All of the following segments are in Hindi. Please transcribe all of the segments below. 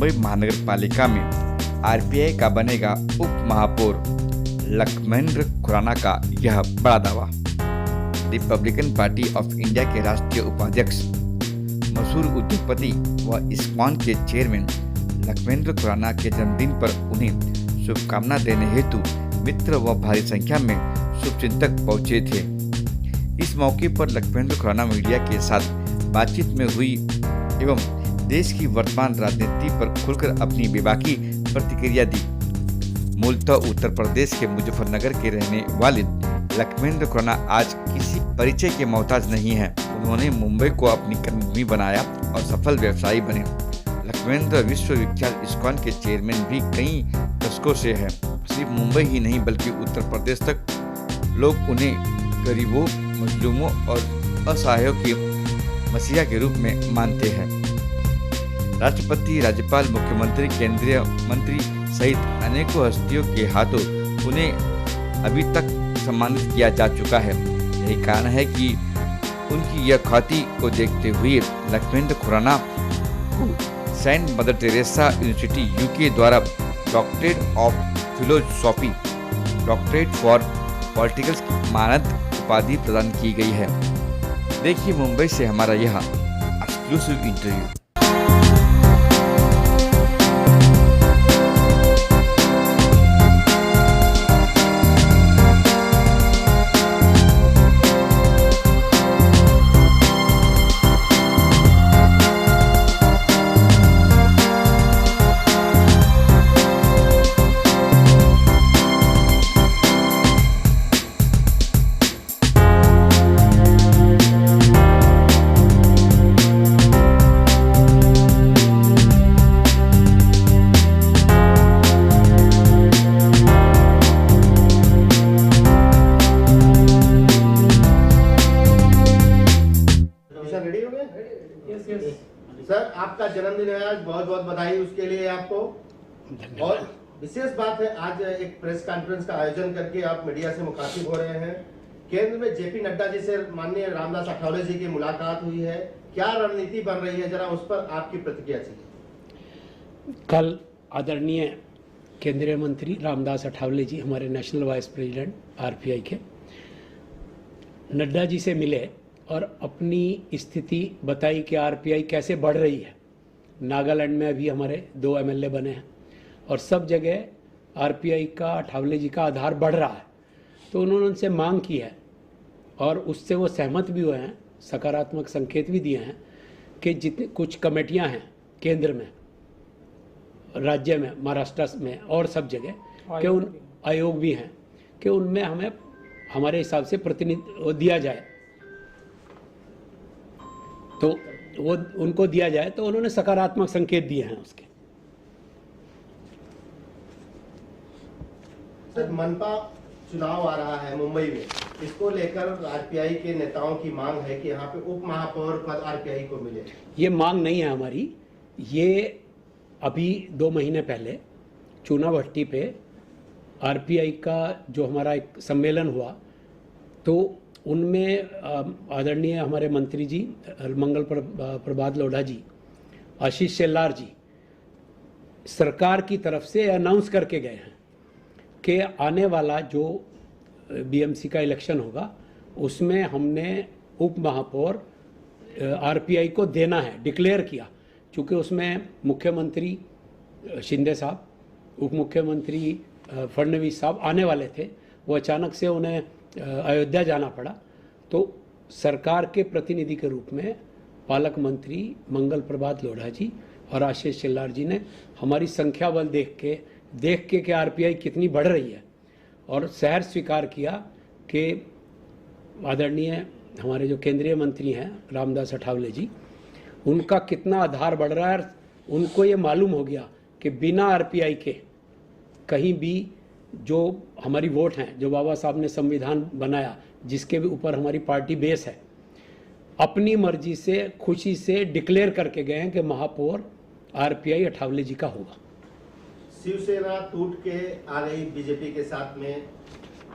मुंबई महानगर पालिका में आरपीआई का बनेगा उप महापौर। लखमेंद्र खुराना का यह बड़ा दावा। रिपब्लिकन पार्टी ऑफ इंडिया के राष्ट्रीय उपाध्यक्ष, मशहूर उद्योगपति व इस्कॉन के चेयरमैन लखमेंद्र खुराना के जन्मदिन पर उन्हें शुभकामना देने हेतु मित्र व भारी संख्या में शुभचिंतक पहुंचे थे। इस मौके पर लखमेंद्र खुराना मीडिया के साथ बातचीत में हुई एवं देश की वर्तमान राजनीति पर खुलकर अपनी बेबाकी प्रतिक्रिया दी। मूलतः उत्तर प्रदेश के मुजफ्फरनगर के रहने वाले लखमेंद्र खुराना आज किसी परिचय के मोहताज नहीं है। उन्होंने मुंबई को अपनी कर्मभूमि बनाया और सफल व्यवसायी बने। लखमेंद्र विश्वविख्यात इस्कॉन के चेयरमैन भी कई दशकों से है। सिर्फ मुंबई ही नहीं बल्कि उत्तर प्रदेश तक लोग उन्हें गरीबों, मजलूमों और असहायों के मसीहा के रूप में मानते हैं। राष्ट्रपति, राज्यपाल, मुख्यमंत्री, केंद्रीय मंत्री सहित अनेकों हस्तियों के हाथों उन्हें अभी तक सम्मानित किया जा चुका है। यही कारण है कि उनकी यह ख्याति को देखते हुए लखमेंद्र खुराना को Saint Mother Teresa University UK द्वारा doctorate of philosophy, doctorate for politicals की मानद उपाधि प्रदान की गई है। देखिए मुंबई से हमारा यह एक्सक्लूसिव इंटरव्यू। सर, आपका जन्मदिन है आज, बहुत बहुत बधाई उसके लिए आपको। और विशेष बात है, आज एक प्रेस कॉन्फ्रेंस का आयोजन करके आप मीडिया से मुखातिब हो रहे हैं। केंद्र में जेपी नड्डा जी से माननीय रामदास अठावले जी की मुलाकात हुई है, क्या रणनीति बन रही है, जरा उस पर आपकी प्रतिक्रिया चाहिए। कल आदरणीय केंद्रीय मंत्री रामदास अठावले जी, हमारे नेशनल वाइस प्रेसिडेंट आरपीआई के, नड्डा जी से मिले और अपनी स्थिति बताई कि आरपीआई कैसे बढ़ रही है। नागालैंड में अभी हमारे 2 एमएलए बने हैं और सब जगह आरपीआई का, अठावले जी का आधार बढ़ रहा है। तो उन्होंने उनसे मांग की है और उससे वो सहमत भी हुए हैं, सकारात्मक संकेत भी दिए हैं कि जितनी कुछ कमेटियां हैं केंद्र में, राज्य में, महाराष्ट्र में और सब जगह के उन आयोग भी हैं कि उनमें हमें हमारे हिसाब से प्रतिनिधि दिया जाए, तो वो उनको दिया जाए। तो उन्होंने सकारात्मक संकेत दिए हैं उसके। सर, मनपा चुनाव आ रहा है मुंबई में, इसको लेकर आरपीआई के नेताओं की मांग है कि यहाँ पे उप महापौर पद आरपीआई को मिले। ये मांग नहीं है हमारी। ये अभी 2 महीने पहले चूनाभट्टी पे आरपीआई का जो हमारा एक सम्मेलन हुआ, तो उनमें आदरणीय हमारे मंत्री जी मंगल प्रभात लोढ़ा जी, आशीष शेलार जी सरकार की तरफ से अनाउंस करके गए हैं कि आने वाला जो बीएमसी का इलेक्शन होगा उसमें हमने उप महापौर आरपीआई को देना है, डिक्लेयर किया। चूँकि उसमें मुख्यमंत्री शिंदे साहब, उप मुख्यमंत्री फडणवीस साहब आने वाले थे, वो अचानक से उन्हें अयोध्या जाना पड़ा। तो सरकार के प्रतिनिधि के रूप में पालक मंत्री मंगल प्रभात लोढ़ा जी और आशीष शेलार जी ने हमारी संख्या बल देख के कि आरपीआई कितनी बढ़ रही है और शहर स्वीकार किया कि आदरणीय हमारे जो केंद्रीय मंत्री हैं रामदास अठावले जी, उनका कितना आधार बढ़ रहा है। उनको ये मालूम हो गया कि बिना आरपीआई के कहीं भी जो हमारी वोट हैं, जो बाबा साहब ने संविधान बनाया, जिसके भी ऊपर हमारी पार्टी बेस है, अपनी मर्जी से खुशी से डिक्लेयर करके गए हैं कि महापौर आरपीआई अठावले जी का होगा। शिवसेना टूट के आ गई बीजेपी के साथ में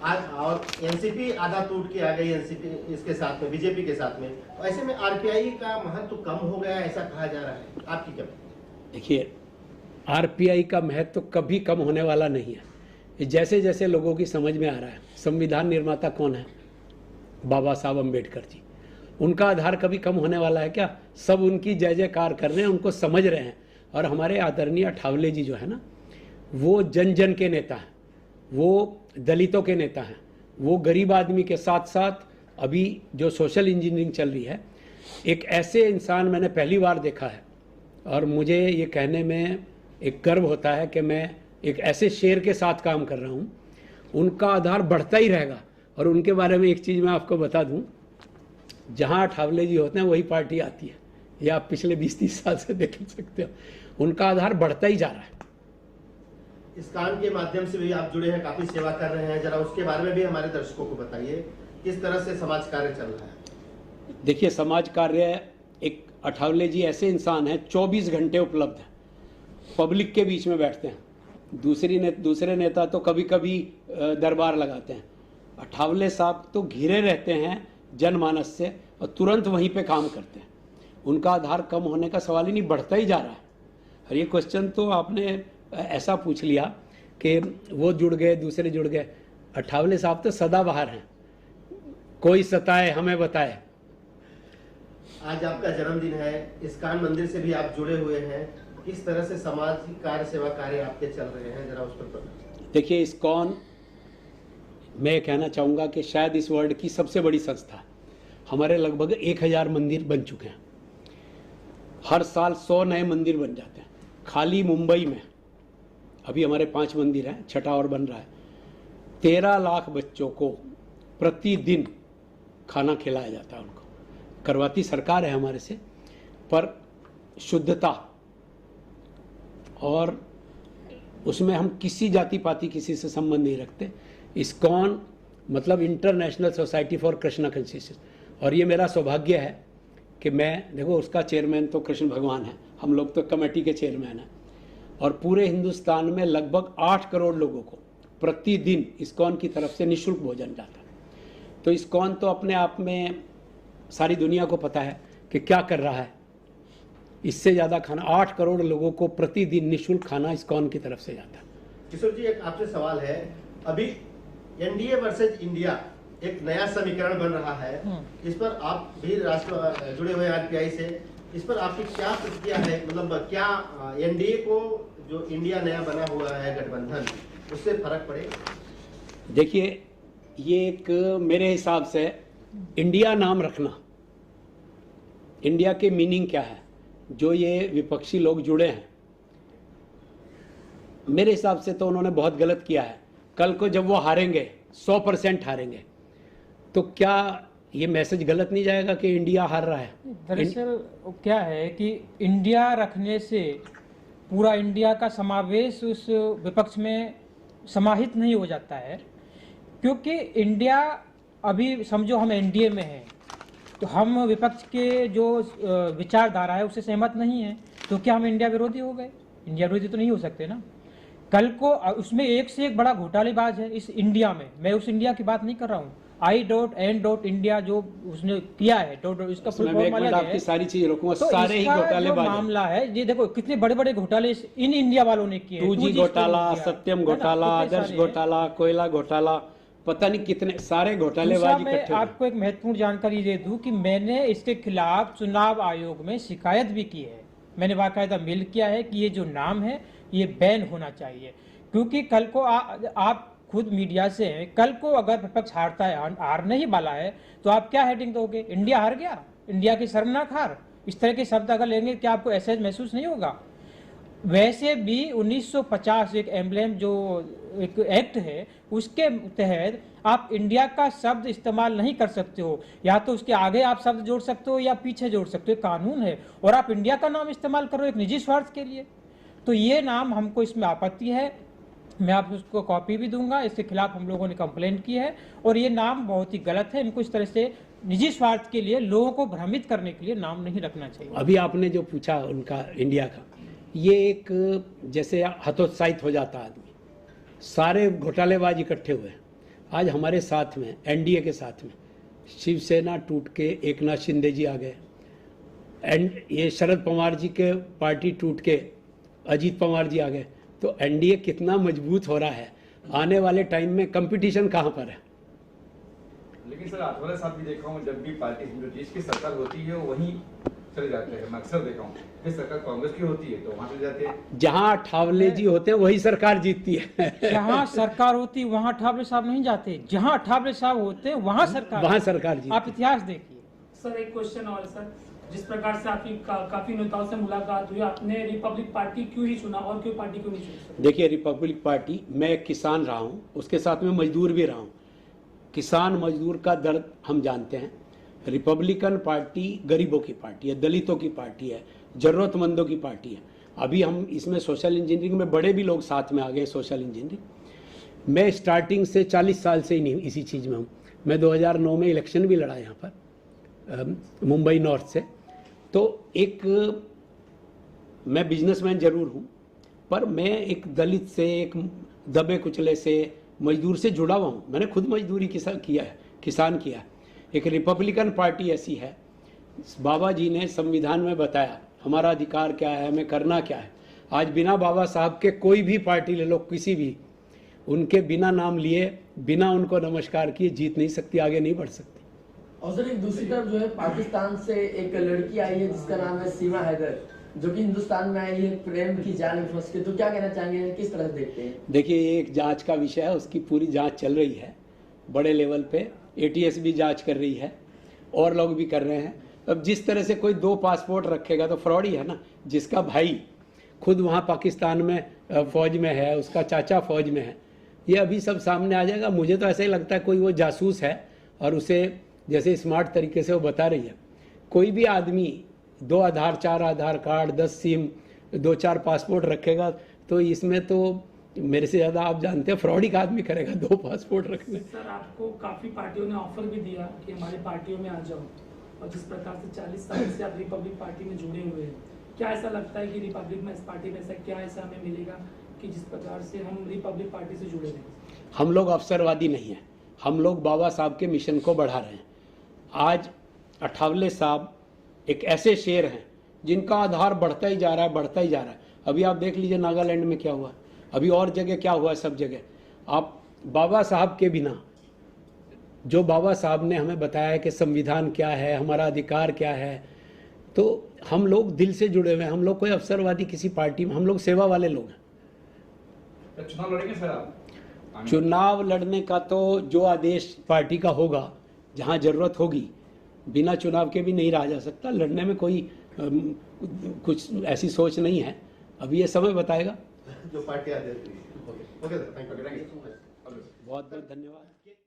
आज, और एनसीपी आधा टूट के आ गई एनसीपी इसके साथ में, बीजेपी के साथ में। ऐसे में आरपीआई का महत्व कम हो गया ऐसा कहा जा रहा है, आपकी क्या? देखिए, आरपीआई का महत्व कभी कम होने वाला नहीं है। ये जैसे जैसे लोगों की समझ में आ रहा है, संविधान निर्माता कौन है? बाबा साहब अम्बेडकर जी। उनका आधार कभी कम होने वाला है क्या? सब उनकी जय जयकार कर रहे हैं, उनको समझ रहे हैं। और हमारे आदरणीय ठावले जी जो है ना, वो जन जन के नेता हैं, वो दलितों के नेता हैं, वो गरीब आदमी के साथ साथ अभी जो सोशल इंजीनियरिंग चल रही है, एक ऐसे इंसान मैंने पहली बार देखा है और मुझे ये कहने में एक गर्व होता है कि मैं एक ऐसे शेर के साथ काम कर रहा हूँ। उनका आधार बढ़ता ही रहेगा। और उनके बारे में एक चीज़ मैं आपको बता दूँ, जहाँ ठावले जी होते हैं वही पार्टी आती है। ये आप पिछले 20-30 साल से देख सकते हो, उनका आधार बढ़ता ही जा रहा है। इस काम के माध्यम से भी आप जुड़े हैं, काफी सेवा कर रहे हैं, जरा उसके बारे में भी हमारे दर्शकों को बताइए, किस तरह से समाज कार्य चल रहा है? देखिए, समाज कार्य, एक अठावले जी ऐसे इंसान हैं 24 घंटे उपलब्ध हैं, पब्लिक के बीच में बैठते हैं। दूसरे नेता तो कभी कभी दरबार लगाते हैं, अठावले साहब तो घिरे रहते हैं जनमानस से और तुरंत वहीं पे काम करते हैं। उनका आधार कम होने का सवाल ही नहीं, बढ़ता ही जा रहा है। और ये क्वेश्चन तो आपने ऐसा पूछ लिया कि वो जुड़ गए, दूसरे जुड़ गए। अठावले साहब तो सदाबहार हैं, कोई सताए हमें बताए। आज आपका जन्मदिन है, इस्कॉन मंदिर से भी आप जुड़े हुए हैं, किस तरह से समाज कार्य सेवा कार्य आपके चल रहे हैं, जरा उस पर देखिए, इस्कॉन, मैं कहना चाहूँगा कि शायद इस वर्ल्ड की सबसे बड़ी संस्था है। हमारे लगभग 1000 मंदिर बन चुके हैं, हर साल 100 नए मंदिर बन जाते हैं। खाली मुंबई में अभी हमारे 5 मंदिर हैं, 6ठा और बन रहा है। 13 लाख बच्चों को प्रतिदिन खाना खिलाया जाता है। उनको करवाती सरकार है हमारे से, पर शुद्धता और उसमें हम किसी जाति पाति किसी से संबंध नहीं रखते। इस्कॉन मतलब international society for Krishna consciousness. और ये मेरा सौभाग्य है कि मैं, देखो, उसका चेयरमैन तो कृष्ण भगवान है, हम लोग तो कमेटी के चेयरमैन हैं। और पूरे हिंदुस्तान में लगभग 8 करोड़ लोगों को प्रतिदिन इस्कॉन की तरफ से निःशुल्क भोजन जाता है। तो इस्कॉन तो अपने आप में सारी दुनिया को पता है कि क्या कर रहा है। इससे ज़्यादा खाना, 8 करोड़ लोगों को प्रतिदिन निःशुल्क खाना इस्कॉन की तरफ से जाता है। किशोर जी, एक आपसे सवाल है, अभी एनडीए वर्सेज इंडिया एक नया समीकरण बन रहा है, इस पर आप भी राष्ट्र जुड़े हुए आरपीआई से, इस पर आपकी क्या प्रतिक्रिया है? मतलब क्या एनडीए को जो इंडिया नया बना हुआ है गठबंधन, उससे फर्क पड़ेगा? देखिए, ये एक मेरे हिसाब से इंडिया नाम रखना, इंडिया के मीनिंग क्या है, जो ये विपक्षी लोग जुड़े हैं, मेरे हिसाब से तो उन्होंने बहुत गलत किया है। कल को जब वो हारेंगे, 100% हारेंगे, तो क्या ये मैसेज गलत नहीं जाएगा कि इंडिया हार रहा है? दरअसल क्या है कि इंडिया रखने से पूरा इंडिया का समावेश उस विपक्ष में समाहित नहीं हो जाता है, क्योंकि इंडिया, अभी समझो हम एनडीए में हैं, तो हम विपक्ष के जो विचारधारा है उससे सहमत नहीं है, तो क्या हम इंडिया विरोधी हो गए? इंडिया विरोधी तो नहीं हो सकते ना। कल को उसमें एक से एक बड़ा घोटालेबाज है इस इंडिया में। मैं उस इंडिया की बात नहीं कर रहा हूँ। I.N.India जो उसने किया है, इसका फुल फॉर्म अलग है। आपकी सारी चीज रोकूंगा, तो सारे ही घोटालेबाज मामला है। ये देखो कितने बड़े बड़े घोटाले इन इंडिया वालों ने किए। 2G घोटाला, सत्यम घोटाला, आदर्श घोटाला, कोयला घोटाला, पता नहीं कितने सारे घोटालेबाज इकट्ठे हुए। मैं आपको एक महत्वपूर्ण जानकारी दे दूं कि मैंने इसके खिलाफ चुनाव आयोग में शिकायत भी की है। मैंने बाकायदा मेल किया है कि ये जो नाम है ये बैन होना चाहिए, क्योंकि कल को आप खुद मीडिया से हैं, कल को अगर विपक्ष हारता है, हारने ही वाला है, तो आप क्या हेडिंग दोगे? इंडिया हार गया, इंडिया की शर्मनाक हार, इस तरह के शब्द अगर लेंगे क्या आपको ऐसा महसूस नहीं होगा? वैसे भी 1950 एक एम्ब्लेम जो एक एक्ट है, उसके तहत आप इंडिया का शब्द इस्तेमाल नहीं कर सकते हो, या तो उसके आगे आप शब्द जोड़ सकते हो या पीछे जोड़ सकते हो, कानून है। और आप इंडिया का नाम इस्तेमाल करो एक निजी स्वार्थ के लिए, तो ये नाम हमको इसमें आपत्ति है। मैं आपको उसको कॉपी भी दूंगा, इसके खिलाफ हम लोगों ने कंप्लेंट की है और ये नाम बहुत ही गलत है। इनको इस तरह से निजी स्वार्थ के लिए, लोगों को भ्रमित करने के लिए नाम नहीं रखना चाहिए। अभी आपने जो पूछा उनका इंडिया का, ये एक जैसे हतोत्साहित हो जाता आदमी, सारे घोटालेबाज इकट्ठे हुए। आज हमारे साथ में, एनडीए के साथ में, शिवसेना टूट के एकनाथ शिंदे जी आ गए, एंड ये शरद पवार जी के पार्टी टूट के अजीत पवार जी आ गए, तो एनडीए कितना मजबूत हो रहा है। आने वाले टाइम में कंपटीशन कहाँ पर है? लेकिन सर आठवले साहब भी देखा हूँ, जब भी पार्टी जो देश की सरकार होती है वहीं चले जाते हैं, मैं अक्सर देखा हूँ। फिर सरकार कांग्रेस की होती है तो वहाँ चले जाते हैं। जहाँ ठावले जी होते हैं वही सरकार जीतती है। जहाँ सरकार होती है वहाँ ठावले साहब नहीं जाते, जहाँ ठावले साहब होते हैं वहाँ सरकार जीतती है। आप इतिहास देखिए। सर एक क्वेश्चन और सर, जिस प्रकार से आपकी काफी नेताओं से मुलाकात हुई, आपने रिपब्लिक पार्टी क्यों ही चुना और क्यों पार्टी क्यों नहीं चुनी? देखिए, रिपब्लिक पार्टी, मैं एक किसान रहा हूँ, उसके साथ में मजदूर भी रहा हूँ। किसान मजदूर का दर्द हम जानते हैं। रिपब्लिकन पार्टी गरीबों की पार्टी है, दलितों की पार्टी है, जरूरतमंदों की पार्टी है। अभी हम इसमें सोशल इंजीनियरिंग में बड़े भी लोग साथ में आ गए। सोशल इंजीनियरिंग मैं स्टार्टिंग से 40 साल से ही नहीं इसी चीज़ में हूँ। मैं 2009 में इलेक्शन भी लड़ा यहाँ पर मुंबई नॉर्थ से। तो एक मैं बिजनेसमैन जरूर हूँ, पर मैं एक दलित से, एक दबे कुचले से, मजदूर से जुड़ा हुआ हूँ। मैंने खुद मजदूरी किसान किया है। एक रिपब्लिकन पार्टी ऐसी है, बाबा जी ने संविधान में बताया हमारा अधिकार क्या है, हमें करना क्या है। आज बिना बाबा साहब के कोई भी पार्टी ले लो, किसी भी, उनके बिना नाम लिए, बिना उनको नमस्कार किए जीत नहीं सकती, आगे नहीं बढ़ सकती। और सर एक दूसरी तरफ जो है पाकिस्तान से एक लड़की आई है जिसका नाम है सीमा हैदर, जो कि हिंदुस्तान में आई है प्रेम की जाल में फंस के, तो क्या कहना चाहेंगे, किस तरह से देखते हैं? देखिए, ये एक जांच का विषय है, उसकी पूरी जांच चल रही है बड़े लेवल पे। एटीएस भी जांच कर रही है और लोग भी कर रहे हैं। अब जिस तरह से कोई 2 पासपोर्ट रखेगा तो फ्रॉड ही है ना। जिसका भाई खुद वहाँ पाकिस्तान में फौज में है, उसका चाचा फौज में है, ये अभी सब सामने आ जाएगा। मुझे तो ऐसा ही लगता है कोई वो जासूस है और उसे जैसे स्मार्ट तरीके से वो बता रही है। कोई भी आदमी 2 आधार, 4 आधार कार्ड, 10 सिम, 2-4 पासपोर्ट रखेगा तो इसमें तो मेरे से ज़्यादा आप जानते हैं फ्रॉड ही का आदमी करेगा 2 पासपोर्ट रखने। सर आपको काफी पार्टियों ने ऑफर भी दिया कि हमारी पार्टियों में आ जाओ, और जिस प्रकार से 40 साल से आप रिपब्लिक पार्टी में जुड़े हुए हैं, क्या ऐसा लगता है कि रिपब्लिक में, इस पार्टी में ऐसा हमें मिलेगा कि जिस प्रकार से हम रिपब्लिक पार्टी से जुड़े रहे? हम लोग अवसरवादी नहीं हैं, हम लोग बाबा साहब के मिशन को बढ़ा रहे हैं। आज अठावले साहब एक ऐसे शेर हैं जिनका आधार बढ़ता ही जा रहा है। अभी आप देख लीजिए नागालैंड में क्या हुआ, अभी और जगह क्या हुआ है, सब जगह। आप बाबा साहब के बिना, जो बाबा साहब ने हमें बताया है कि संविधान क्या है, हमारा अधिकार क्या है, तो हम लोग दिल से जुड़े हुए हैं। हम लोग कोई अवसरवादी किसी पार्टी में, हम लोग सेवा वाले लोग हैं। चुनाव लड़ेंगे सर आप? चुनाव लड़ने का तो जो आदेश पार्टी का होगा, जहां जरूरत होगी, बिना चुनाव के भी नहीं रहा जा सकता। लड़ने में कोई कुछ ऐसी सोच नहीं है, अभी ये समय बताएगा। जो पार्टी आदेश दी। Okay sir, thank you. बहुत बहुत धन्यवाद।